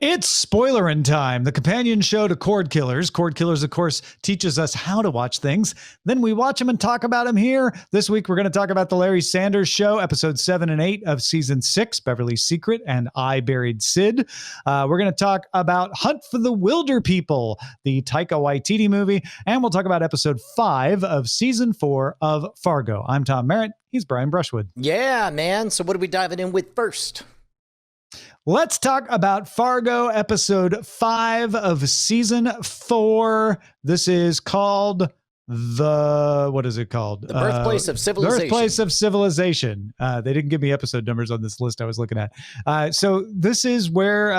It's Spoilerin time, the companion show to Cord Killers. Cord Killers, of course, teaches us how to watch things. Then we watch them and talk about them here. This week, we're going to talk about The Larry Sanders Show, episodes 7 and 8 of season 6, Beverly's Secret and I Buried Sid. We're going to talk about Hunt for the Wilderpeople, the Taika Waititi movie. And we'll talk about episode 5 of season 4 of Fargo. I'm Tom Merritt. He's Brian Brushwood. Yeah, man. So what are we diving in with first? Let's talk about Fargo, episode 5 of season 4. This is called what is it called? The Birthplace of Civilization. The Birthplace of Civilization. They didn't give me episode numbers on this list I was looking at. So this is where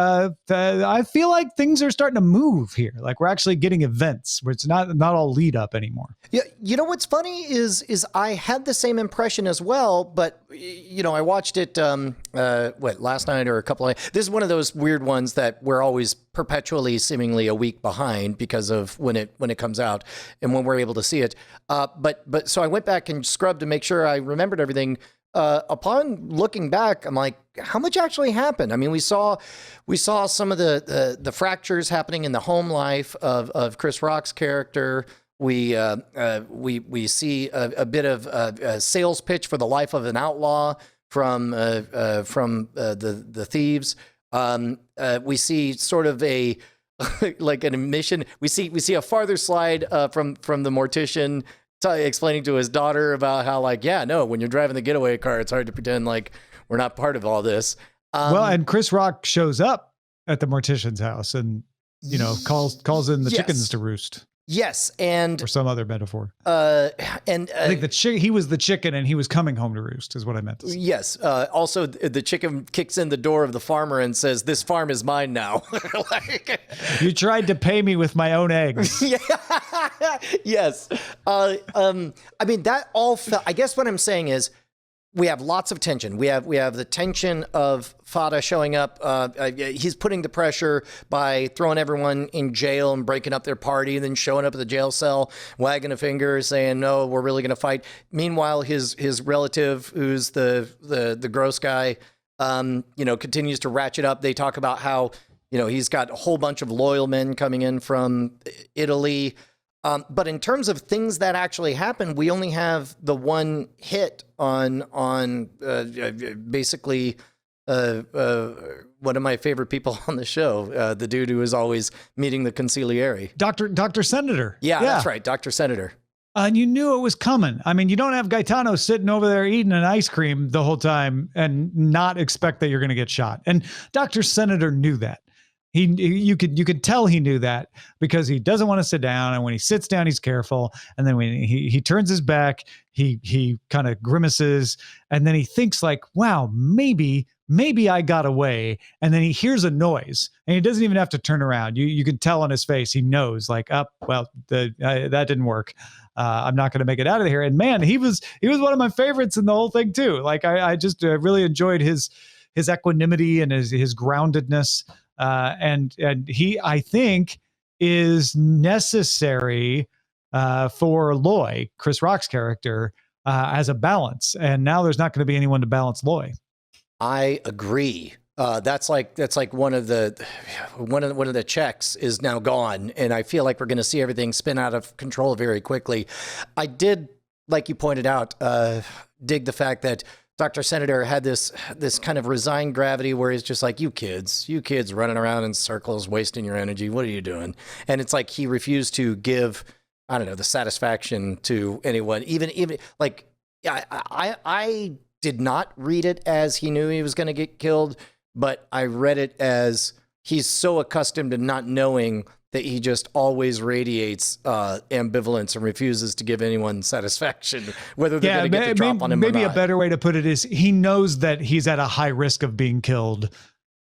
I feel like things are starting to move here. Like we're actually getting events where it's not all lead up anymore. Yeah, you know what's funny is I had the same impression as well, but you know I watched it last night or a couple of. This is one of those weird ones that we're always perpetually, seemingly a week behind because of when it comes out and when we're able to see it. But so I went back and scrubbed to make sure I remembered everything. Upon looking back, I'm like, how much actually happened? I mean, we saw some of the fractures happening in the home life of Chris Rock's character. We see a bit of a sales pitch for the life of an outlaw from the thieves. We see sort of a like an admission. We see a farther slide from the mortician explaining to his daughter about how when you're driving the getaway car, it's hard to pretend like we're not part of all this. And Chris Rock shows up at the mortician's house and calls in the chickens to roost. Yes, and or some other metaphor. I think he was the chicken and he was coming home to roost, is what I meant to say. Yes. Also, the chicken kicks in the door of the farmer and says, "This farm is mine now." You tried to pay me with my own eggs. Yeah. Yes. I mean, that all felt. I guess what I'm saying is, we have lots of tension. We have the tension of Fada showing up. He's putting the pressure by throwing everyone in jail and breaking up their party, and then showing up at the jail cell, wagging a finger, saying, "No, we're really going to fight." Meanwhile, his relative, who's the gross guy, continues to ratchet up. They talk about how he's got a whole bunch of loyal men coming in from Italy. But in terms of things that actually happened, we only have the one hit on basically one of my favorite people on the show, the dude who is always meeting the consigliere. Dr. Senator. Yeah, that's right. Dr. Senator. And you knew it was coming. I mean, you don't have Gaetano sitting over there eating an ice cream the whole time and not expect that you're going to get shot. And Dr. Senator knew that. You could tell he knew that because he doesn't want to sit down, and when he sits down, he's careful. And then when he turns his back, he kind of grimaces, and then he thinks like, "Wow, maybe I got away." And then he hears a noise, and he doesn't even have to turn around. You can tell on his face, he knows like, that didn't work. I'm not going to make it out of here. And man, he was one of my favorites in the whole thing too. Like I just really enjoyed his equanimity and his groundedness. And he, I think, is necessary for Loy, Chris Rock's character, as a balance. And now there's not going to be anyone to balance Loy. I agree. That's like one of the checks is now gone, and I feel like we're going to see everything spin out of control very quickly. I did, like you pointed out, dig the fact that Dr. Senator had this kind of resigned gravity where he's just like, you kids running around in circles, wasting your energy. What are you doing? And it's like he refused to give, I don't know, the satisfaction to anyone. Even like, I did not read it as he knew he was going to get killed, but I read it as he's so accustomed to not knowing that he just always radiates ambivalence and refuses to give anyone satisfaction, whether they're going to get the drop on him or not. Maybe a better way to put it is he knows that he's at a high risk of being killed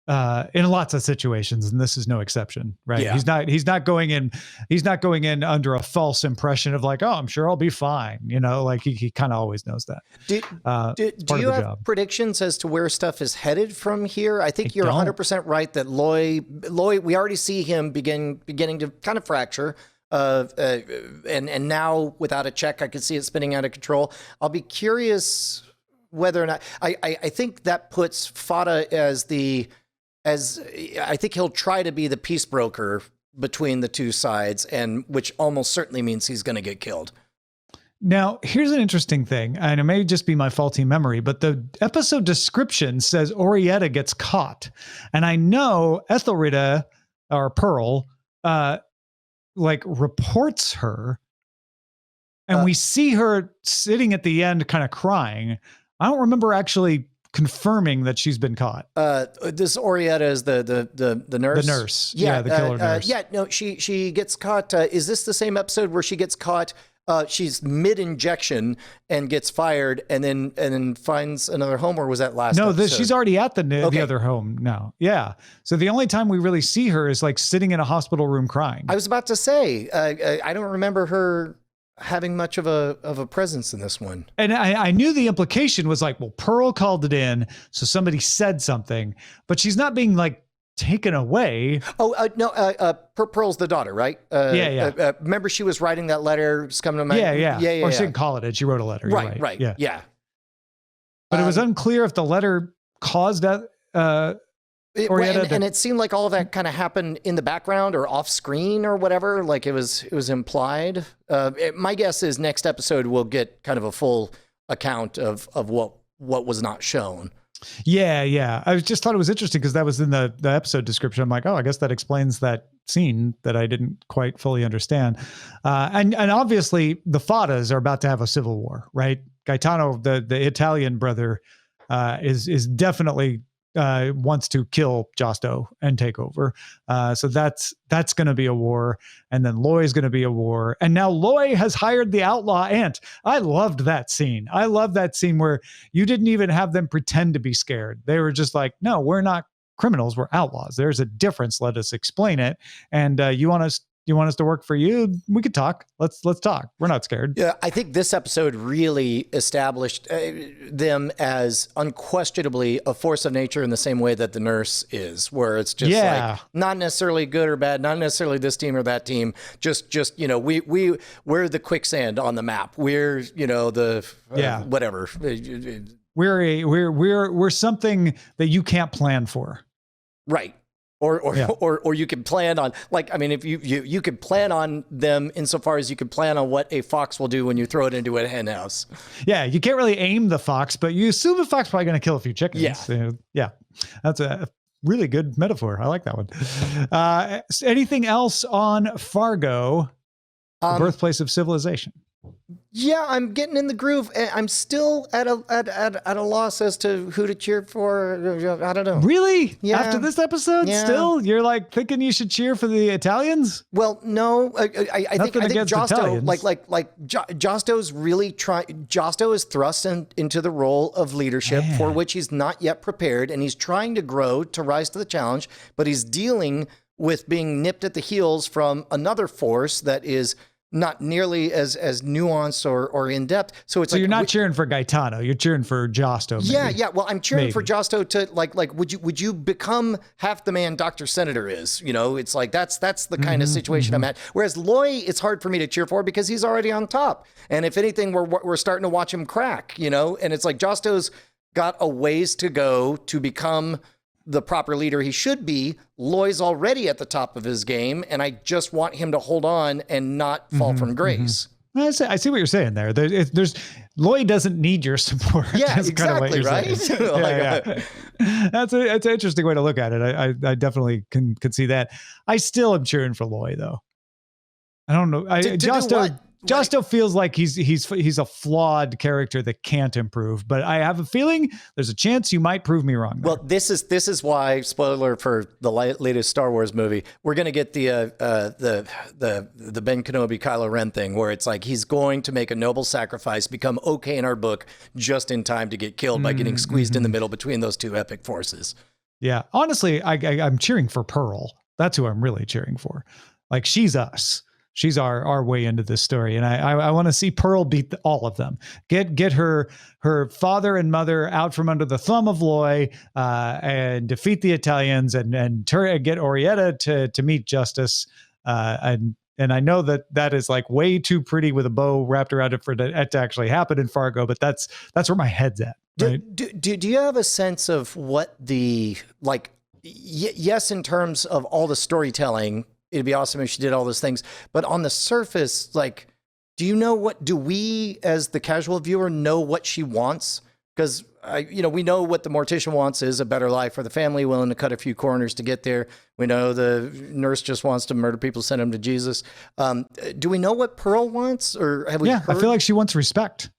in lots of situations, and this is no exception, right? Yeah. He's not going in under a false impression of like, oh, I'm sure I'll be fine. Like he kind of always knows that. Do you have predictions as to where stuff is headed from here? I think you're 100% right that Loy, we already see him beginning to kind of fracture. And now without a check, I could see it spinning out of control. I'll be curious whether or not I think that puts Fada as the as I think he'll try to be the peace broker between the two sides, and which almost certainly means he's going to get killed. Now, here's an interesting thing, and it may just be my faulty memory, but the episode description says Orietta gets caught. And I know Ethelrida, or Pearl, reports her, and we see her sitting at the end kind of crying. I don't remember actually confirming that she's been caught. This Orietta is the nurse? The nurse. Yeah, the killer nurse. No, she gets caught. Is this the same episode where she gets caught? She's mid-injection and gets fired, and then finds another home, or was that last? No, episode? She's already at the other home now. Yeah. So the only time we really see her is like sitting in a hospital room crying. I was about to say, I don't remember her having much of a presence in this one. And I knew the implication was like, well, Pearl called it in, so somebody said something, but she's not being like taken away. No, Pearl's the daughter, right? Remember she was writing that letter, just coming to my Or she didn't call it in. She wrote a letter. Right. Yeah. But it was unclear if the letter caused that. And it seemed like all of that kind of happened in the background or off screen or whatever. Like it was implied. My guess is next episode we'll get kind of a full account of what was not shown. Yeah. I just thought it was interesting because that was in the episode description. I'm like, oh, I guess that explains that scene that I didn't quite fully understand. And obviously the Fadas are about to have a civil war, right? Gaetano, the Italian brother, is definitely wants to kill Josto and take over. So that's going to be a war. And then Loy is going to be a war. And now Loy has hired the outlaw ant. I loved that scene. I love that scene where you didn't even have them pretend to be scared. They were just like, no, we're not criminals. We're outlaws. There's a difference. Let us explain it. And you want us to work for you? We could talk. Let's talk. We're not scared. Yeah, I think this episode really established them as unquestionably a force of nature in the same way that the nurse is, where it's just like not necessarily good or bad, not necessarily this team or that team. Just we're the quicksand on the map. We're the whatever. We're something that you can't plan for. Right. Or you can plan on, if you could plan on them insofar as you could plan on what a fox will do when you throw it into a hen house. Yeah, you can't really aim the fox, but you assume the fox is probably going to kill a few chickens. Yeah. That's a really good metaphor. I like that one. Anything else on Fargo, the birthplace of civilization? Yeah, I'm getting in the groove. I'm still at a loss as to who to cheer for. I don't know. Really? Yeah. After this episode, still you're like thinking you should cheer for the Italians? Well, no. I think Josto, Josto's really trying. Josto is thrust into the role of leadership for which he's not yet prepared, and he's trying to grow to rise to the challenge. But he's dealing with being nipped at the heels from another force that is not nearly as nuanced or in depth. So you're not cheering for Gaetano. You're cheering for Josto. Maybe. Yeah. Well, I'm cheering for Josto to would you become half the man Dr. Senator is? It's like that's the kind of situation I'm at. Whereas Loy, it's hard for me to cheer for because he's already on top. And if anything, we're starting to watch him crack. And it's like Josto's got a ways to go to become the proper leader he should be. Loy's already at the top of his game, and I just want him to hold on and not fall from grace. I see what you're saying there. There's Loy doesn't need your support. Yeah, exactly, right? That's an interesting way to look at it. I definitely can see that. I still am cheering for Loy, though. I don't know. Josto feels like he's a flawed character that can't improve, but I have a feeling there's a chance you might prove me wrong there. Well, this is why, spoiler for the latest Star Wars movie, we're going to get the Ben Kenobi Kylo Ren thing, where it's like he's going to make a noble sacrifice, become okay in our book just in time to get killed by getting squeezed in the middle between those two epic forces. Yeah, honestly, I'm cheering for Pearl. That's who I'm really cheering for. Like, she's us. She's our way into this story. And I want to see Pearl beat all of them. Get her father and mother out from under the thumb of Loy, and defeat the Italians and get Orietta to meet justice. And I know that is like way too pretty with a bow wrapped around it for it to actually happen in Fargo, but that's where my head's at. Right? Do you have a sense of what the yes, in terms of all the storytelling, it'd be awesome if she did all those things. But on the surface, like, do we as the casual viewer know what she wants? Because we know what the mortician wants is a better life for the family, willing to cut a few corners to get there. We know the nurse just wants to murder people, send them to Jesus. Do we know what Pearl wants, or have we? Yeah, heard? I feel like she wants respect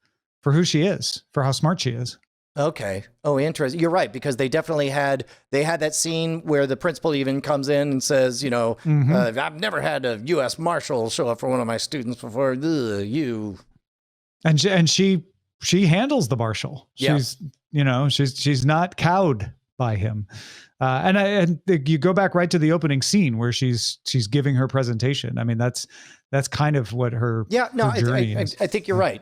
for who she is, for how smart she is. Okay. Oh, interesting. You're right, because they definitely had that scene where the principal even comes in and says, I've never had a U.S. Marshal show up for one of my students before. Ugh, you. And she handles the marshal. She's she's not cowed by him. And you go back right to the opening scene where she's giving her presentation. I mean, that's kind of what her journey is. I think you're right.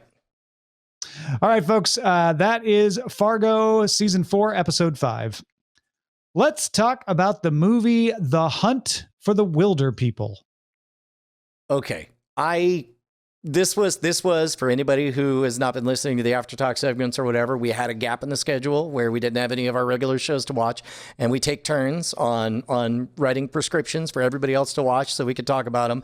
All right, folks, that is Fargo season 4, episode 5. Let's talk about the movie The Hunt for the Wilderpeople. Okay. This was for anybody who has not been listening to the After Talk segments or whatever. We had a gap in the schedule where we didn't have any of our regular shows to watch, and we take turns on writing prescriptions for everybody else to watch so we could talk about them.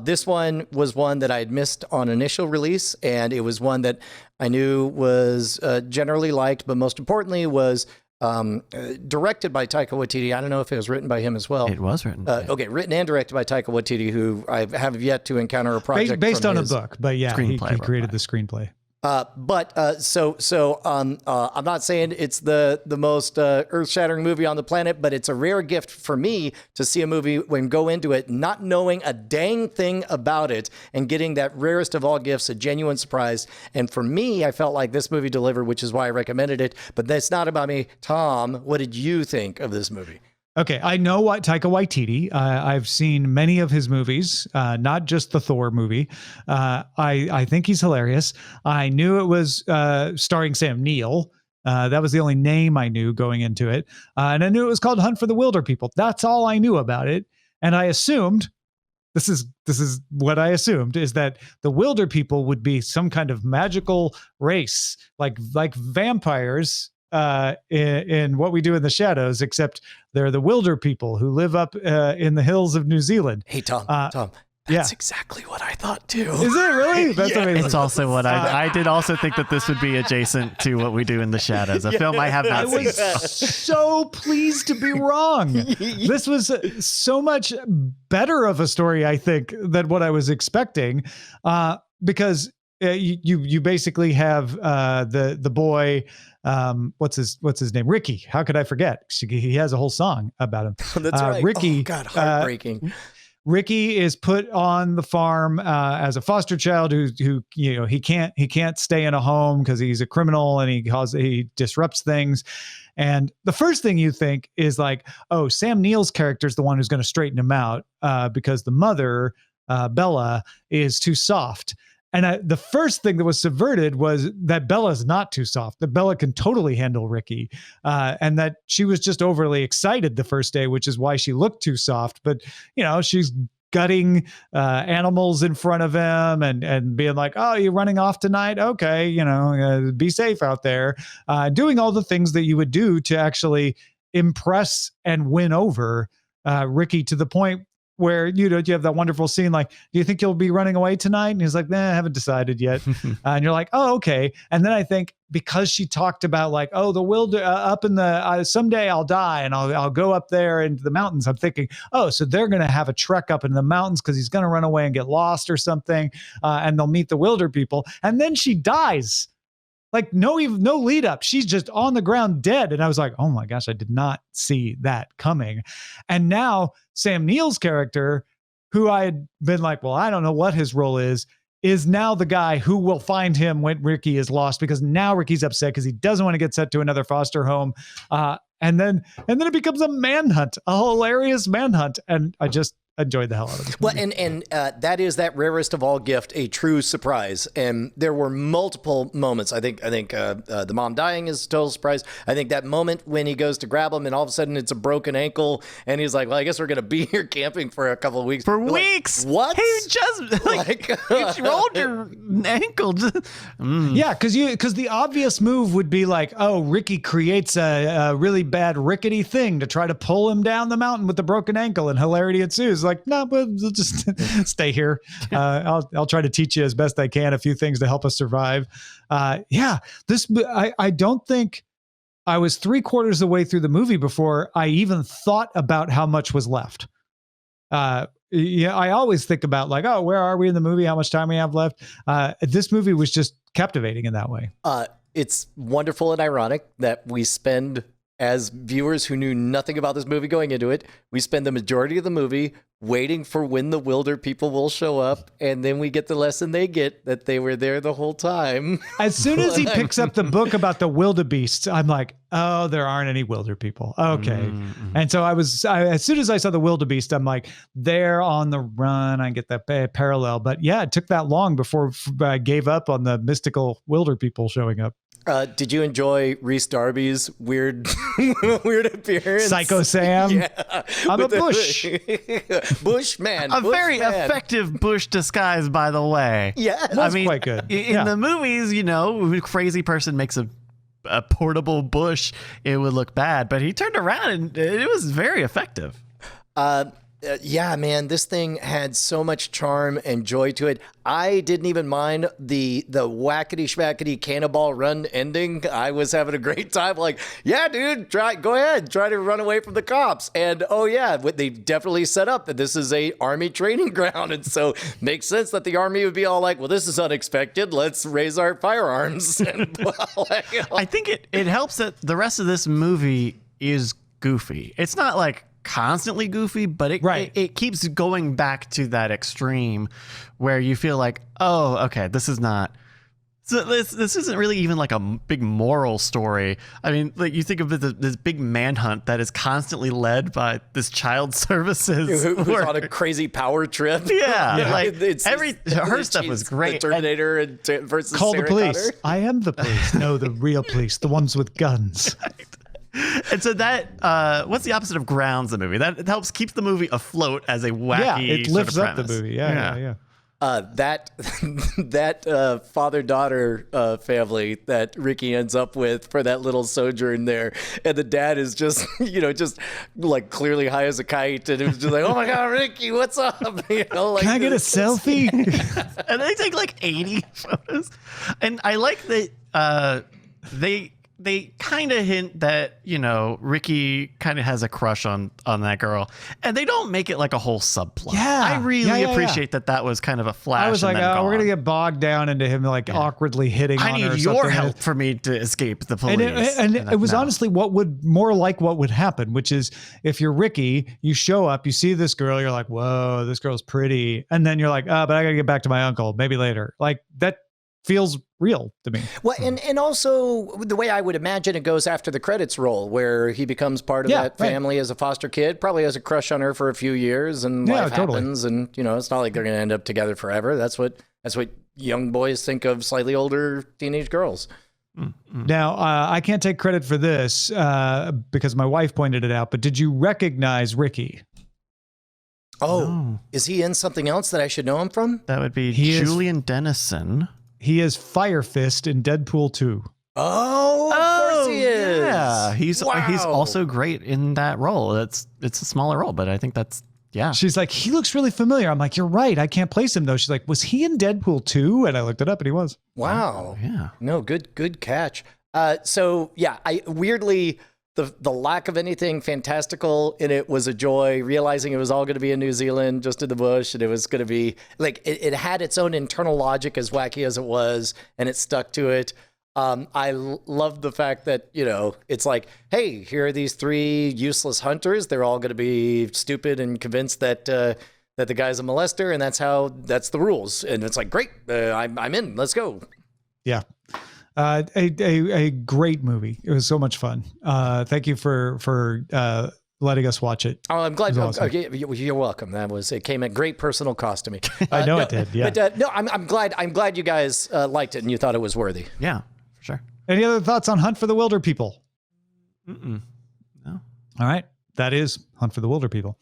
This one was one that I had missed on initial release, and it was one that I knew was generally liked, but most importantly was directed by Taika Waititi. I don't know if it was written by him as well. It was written. Written and directed by Taika Waititi, who I have yet to encounter a project based on a book, but yeah, he created the screenplay. So I'm not saying it's the most earth-shattering movie on the planet, but it's a rare gift for me to see a movie when go into it not knowing a dang thing about it and getting that rarest of all gifts, a genuine surprise. And for me, I felt like this movie delivered, which is why I recommended it. But that's not about me. Tom, what did you think of this movie? Okay, I know what Taika Waititi. I've seen many of his movies, not just the Thor movie. I think he's hilarious. I knew it was starring Sam Neill. That was the only name I knew going into it. And I knew it was called Hunt for the Wilderpeople. That's all I knew about it. And I assumed, this is what I assumed, is that the Wilderpeople would be some kind of magical race, like vampires in What We Do in the Shadows, except they're the Wilderpeople who live up in the hills of New Zealand. Hey, Tom, that's exactly what I thought too. Is it really? That's amazing. It's also what I did also think that this would be adjacent to What We Do in the Shadows, a film I have not seen. I was so pleased to be wrong. This was so much better of a story, I think, than what I was expecting, because you basically have the boy, what's his name? Ricky. How could I forget? He has a whole song about him. That's right. Ricky. Oh, God, heartbreaking. Ricky is put on the farm as a foster child who he can't stay in a home because he's a criminal and he disrupts things. And the first thing you think is like, oh, Sam Neill's character is the one who's going to straighten him out because the mother, Bella, is too soft. And the first thing that was subverted was that Bella's not too soft, that Bella can totally handle Ricky, and that she was just overly excited the first day, which is why she looked too soft. But, she's gutting animals in front of him and being like, oh, you're running off tonight? Okay, be safe out there. Doing all the things that you would do to actually impress and win over Ricky to the point where you have that wonderful scene like, do you think you'll be running away tonight? And he's like, nah, I haven't decided yet. And you're like, oh, okay. And then I think because she talked about like, oh, the wilder up in the someday I'll die and I'll go up there into the mountains. I'm thinking, oh, so they're going to have a trek up in the mountains because he's going to run away and get lost or something, and they'll meet the Wilderpeople. And then she dies. Like no lead up. She's just on the ground dead. And I was like, oh my gosh, I did not see that coming. And now Sam Neill's character, who I had been like, well, I don't know what his role is now the guy who will find him when Ricky is lost, because now Ricky's upset because he doesn't want to get sent to another foster home. And then it becomes a manhunt, a hilarious manhunt. And I enjoyed the hell out of it. Well, and that is that rarest of all gift, a true surprise. And there were multiple moments. I think the mom dying is a total surprise. I think that moment when he goes to grab him and all of a sudden it's a broken ankle and he's like, well, I guess we're going to be here camping for a couple of weeks. For We're weeks. Like, what? He just you rolled your ankle. Yeah, because the obvious move would be like, oh, Ricky creates a really bad rickety thing to try to pull him down the mountain with the broken ankle, and hilarity ensues. Like, no, we'll just stay here. I'll try to teach you as best I can a few things to help us survive. I don't think I was 3/4 of the way through the movie before I even thought about how much was left. I always think about like, oh, where are we in the movie? How much time we have left? This movie was just captivating in that way. It's wonderful and ironic that we spend, as viewers who knew nothing about this movie going into it, we spend the majority of the movie waiting for when the Wilderpeople will show up, and then we get the lesson they get that they were there the whole time. As soon as he picks up the book about the wildebeests, I'm like, oh, there aren't any Wilderpeople. Okay. Mm-hmm. And so as soon as I saw the wildebeest, I'm like, they're on the run. I get that parallel. But yeah, it took that long before I gave up on the mystical Wilderpeople showing up. Did you enjoy Rhys Darby's weird appearance? Psycho Sam? Yeah. I'm a bush. Bushman. A very effective bush disguise, by the way. Yeah. That's quite good. In the movies, a crazy person makes a portable bush, it would look bad. But he turned around and it was very effective. Yeah, man, this thing had so much charm and joy to it. I didn't even mind the whackety schmackety cannonball run ending. I was having a great time. Like, yeah, dude, go ahead, try to run away from the cops. And oh yeah, they definitely set up that this is a army training ground, and so makes sense that the army would be all like, well, this is unexpected. Let's raise our firearms. And, I think it helps that the rest of this movie is goofy. It's not like constantly goofy, but it keeps going back to that extreme where you feel like, oh, okay, this isn't really even like a big moral story. I mean, like you think of this big manhunt that is constantly led by this child services who's on a crazy power trip. Yeah. Like her stuff was great. The Terminator versus Call Sarah the police. Connor. I am the police. No, the real police, the ones with guns. And so that what's the opposite of grounds the movie? That helps keep the movie afloat as a wacky it lifts sort of up the movie. Yeah. That father-daughter family that Ricky ends up with for that little sojourn there, and the dad is just just like clearly high as a kite, and it was just like, oh my god, Ricky, what's up? Like, can I get a selfie? And they take like 80 photos, and I like that they kind of hint that, Ricky kind of has a crush on that girl, and they don't make it like a whole subplot. Yeah. I really appreciate that was kind of a flash. I was like, we're going to get bogged down into him like awkwardly hitting on her. I need your help for me to escape the police. And it was honestly what would happen, which is if you're Ricky, you show up, you see this girl, you're like, whoa, this girl's pretty. And then you're like, but I got to get back to my uncle, maybe later. Like that feels real to me. Well, and also the way I would imagine it goes after the credits roll, where he becomes part of that family as a foster kid, probably has a crush on her for a few years, and life happens, and it's not like they're going to end up together forever. That's what young boys think of slightly older teenage girls. Now, I can't take credit for this because my wife pointed it out, but did you recognize Ricky? Oh, no. Is he in something else that I should know him from? That would be Julian Dennison. He is Fire Fist in Deadpool 2. Oh, of course he is. Yeah, he's also great in that role. It's a smaller role, but I think that's She's like, he looks really familiar. I'm like, you're right. I can't place him though. She's like, was he in Deadpool 2? And I looked it up and he was. Wow. Yeah. No, good catch. So yeah, I weirdly the lack of anything fantastical in it was a joy, realizing it was all going to be in New Zealand, just in the bush, and it was going to be like it had its own internal logic, as wacky as it was, and it stuck to it. I love the fact that, it's like, hey, here are these 3 useless hunters. They're all going to be stupid and convinced that the guy's a molester, and that's the rules. And it's like, great, I'm in. Let's go. Yeah. A great movie. It was so much fun. Thank you for letting us watch it. Oh, I'm glad. It was awesome. Okay, you're welcome. It came at great personal cost to me. I know it did. Yeah. But no, I'm glad you guys liked it and you thought it was worthy. Yeah, for sure. Any other thoughts on Hunt for the Wilderpeople? No. All right. That is Hunt for the Wilderpeople.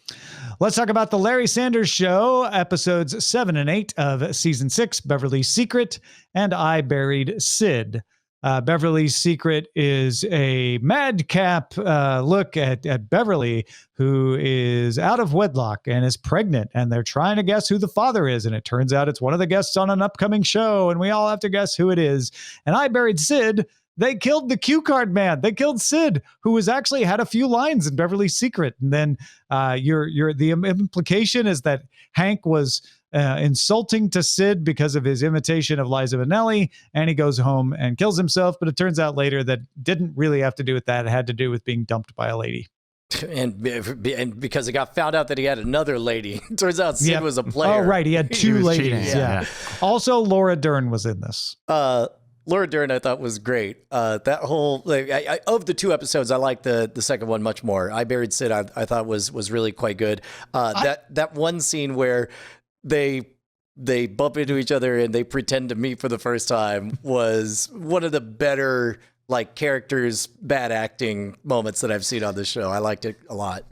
Let's talk about the Larry Sanders Show, episodes 7 and 8 of season 6, Beverly's Secret, and I Buried Sid. Beverly's Secret is a madcap look at Beverly, who is out of wedlock and is pregnant, and they're trying to guess who the father is. And it turns out it's one of the guests on an upcoming show, and we all have to guess who it is. And I Buried Sid. They killed the cue card man. They killed Sid, who was actually had a few lines in Beverly's Secret. And then the implication is that Hank was insulting to Sid because of his imitation of Liza Minnelli, and he goes home and kills himself. But it turns out later that didn't really have to do with that. It had to do with being dumped by a lady. And because it got found out that he had another lady. It turns out Sid was a player. Oh, right. He had two ladies. Cheating. Yeah. Also, Laura Dern was in this. Laura Dern, I thought, was great. That whole of the 2 episodes, I liked the second one much more. I Buried Sid, I thought was really quite good. That one scene where they bump into each other and they pretend to meet for the first time was one of the better characters bad acting moments that I've seen on this show. I liked it a lot.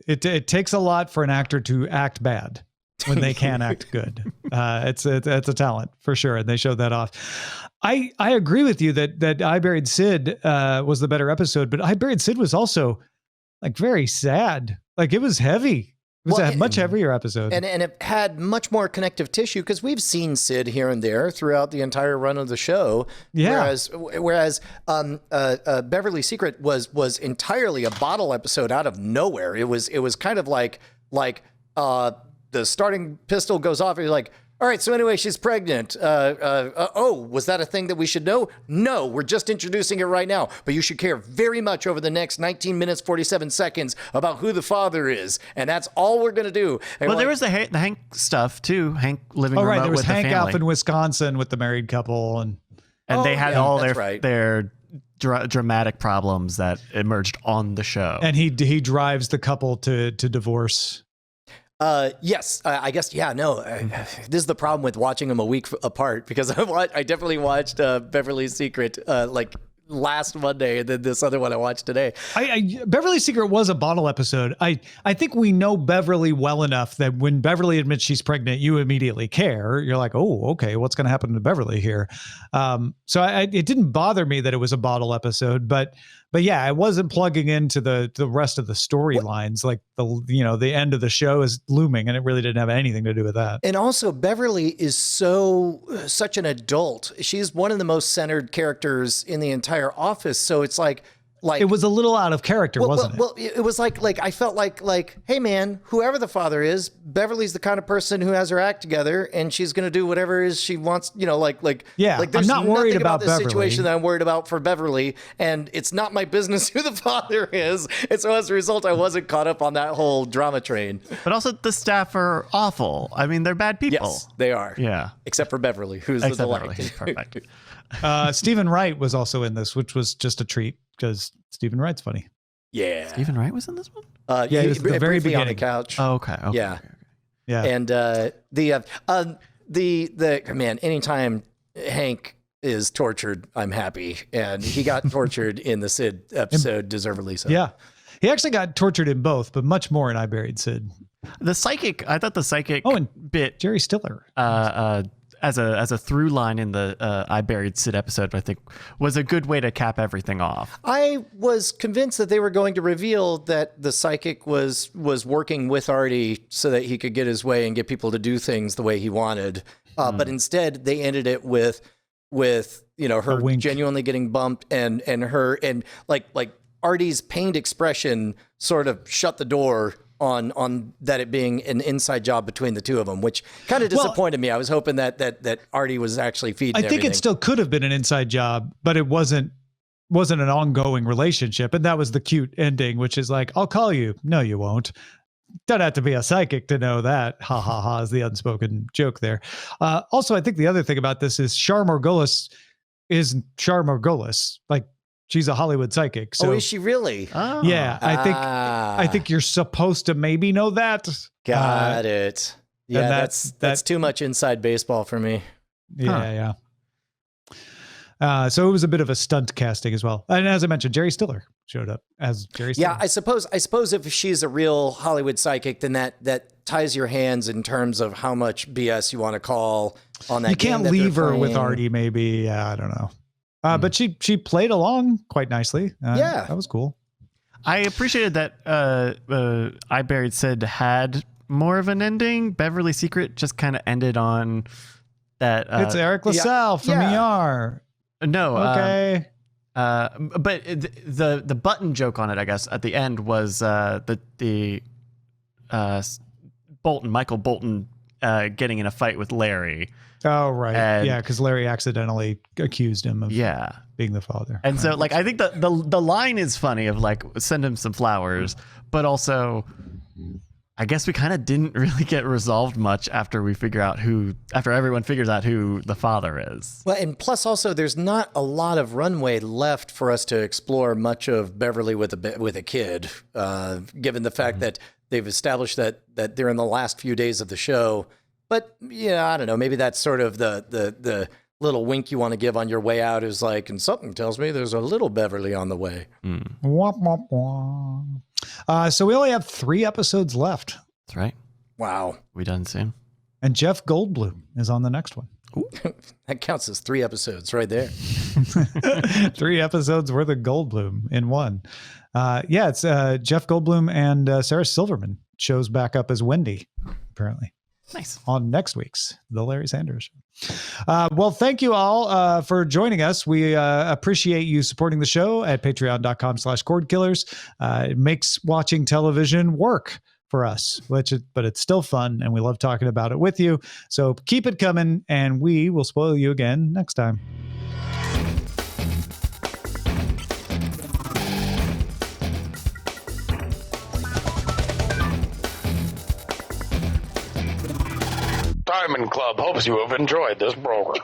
It takes a lot for an actor to act bad when they can act good. It's a talent for sure, and they showed that off. I agree with you that I Buried Sid was the better episode, but I Buried Sid was also very sad. It was heavy. It was a much heavier episode. And it had much more connective tissue because we've seen Sid here and there throughout the entire run of the show. Yeah. Whereas Beverly's Secret was entirely a bottle episode out of nowhere. It was kind of like the starting pistol goes off and you're like, all right, so anyway, she's pregnant. Was that a thing that we should know? No, we're just introducing it right now. But you should care very much over the next 19 minutes, 47 seconds about who the father is. And that's all we're going to do. And there was the Hank stuff, too. Hank living remote there was with Hank the family. out in Wisconsin with the married couple. And they had all their dramatic problems that emerged on the show. And he drives the couple to divorce. Yes, I guess. Yeah, no, this is the problem with watching them a week apart because I definitely watched Beverly's Secret last Monday, and then this other one I watched today. Beverly's Secret was a bottle episode. I think we know Beverly well enough that when Beverly admits she's pregnant, you immediately care. You're like, oh, okay, what's going to happen to Beverly here? So it didn't bother me that it was a bottle episode, but yeah, I wasn't plugging into the rest of the storylines. The end of the show is looming, and it really didn't have anything to do with that. And also, Beverly is such an adult. She's one of the most centered characters in the entire Office. So it's like it was a little out of character, wasn't it? Well, it was like I felt like, hey man, whoever the father is, Beverly's the kind of person who has her act together, and she's going to do whatever it is she wants. Yeah, there's I'm not worried about this Beverly. situation that I'm worried about for Beverly, and it's not my business who the father is. And so as a result, I wasn't caught up on that whole drama train. But also, the staff are awful. I mean, they're bad people. Yes, they are. Yeah, except for Beverly, who's the delight. He's perfect. Stephen Wright was also in this, which was just a treat because Stephen Wright's funny. Yeah. Stephen Wright was in this one? Yeah, he was at the very beginning. on the couch. Oh, okay. Yeah. Okay. Yeah. And the man, anytime Hank is tortured, I'm happy. And he got tortured in the Sid episode, deservedly so. Yeah. He actually got tortured in both, but much more in I Buried Sid. I thought the psychic bit Jerry Stiller. As a through line in the I Buried Sid episode, I think was a good way to cap everything off. I was convinced that they were going to reveal that the psychic was working with Artie so that he could get his way and get people to do things the way he wanted. But instead they ended it with her genuinely getting bumped and her and like Artie's pained expression sort of shut the door on that it being an inside job between the two of them, which kind of disappointed me. I was hoping that Artie was actually feeding everything. I think it still could have been an inside job, but it wasn't an ongoing relationship. And that was the cute ending, which is like, I'll call you. No, you won't. Don't have to be a psychic to know that. Ha ha ha is the unspoken joke there. Also, I think the other thing about this is Char Margolis isn't Char Margolis. Like, She's a Hollywood psychic. So is she really? Oh. yeah, I think you're supposed to maybe know that. Got it. Yeah, that's too much inside baseball for me. Yeah, yeah. So it was a bit of a stunt casting as well. And as I mentioned, Jerry Stiller showed up as Jerry Stiller. Yeah, I suppose if she's a real Hollywood psychic, then that ties your hands in terms of how much BS you want to call on that. You can't leave her with Artie, maybe. Yeah, I don't know. But she played along quite nicely. Yeah. That was cool. I appreciated that I Buried Sid had more of an ending. Beverly Secret just kind of ended on that. It's Eric LaSalle from ER. No. Okay. But the button joke on it, I guess, at the end was Michael Bolton getting in a fight with Larry. Oh, right. And, because Larry accidentally accused him of being the father. And so, like, I think the line is funny of, like, send him some flowers, but also, I guess we kind of didn't really get resolved much after everyone figures out who the father is. Well, and plus also, there's not a lot of runway left for us to explore much of Beverly with a kid, given the fact that they've established that they're in the last few days of the show. But yeah, I don't know. Maybe that's sort of the little wink you want to give on your way out is like, and something tells me there's a little Beverly on the way. Womp, womp, womp. So we only have 3 episodes left. That's right. Wow. We done soon. And Jeff Goldblum is on the next one. That counts as 3 episodes right there. 3 episodes worth of Goldblum in one. It's Jeff Goldblum and Sarah Silverman shows back up as Wendy, apparently. Nice. On next week's The Larry Sanders Show. Well, thank you all for joining us. We appreciate you supporting the show at patreon.com/cordkillers. It makes watching television work for us, but it's still fun, and we love talking about it with you. So keep it coming, and we will spoil you again next time. Diamond Club hopes you have enjoyed this program.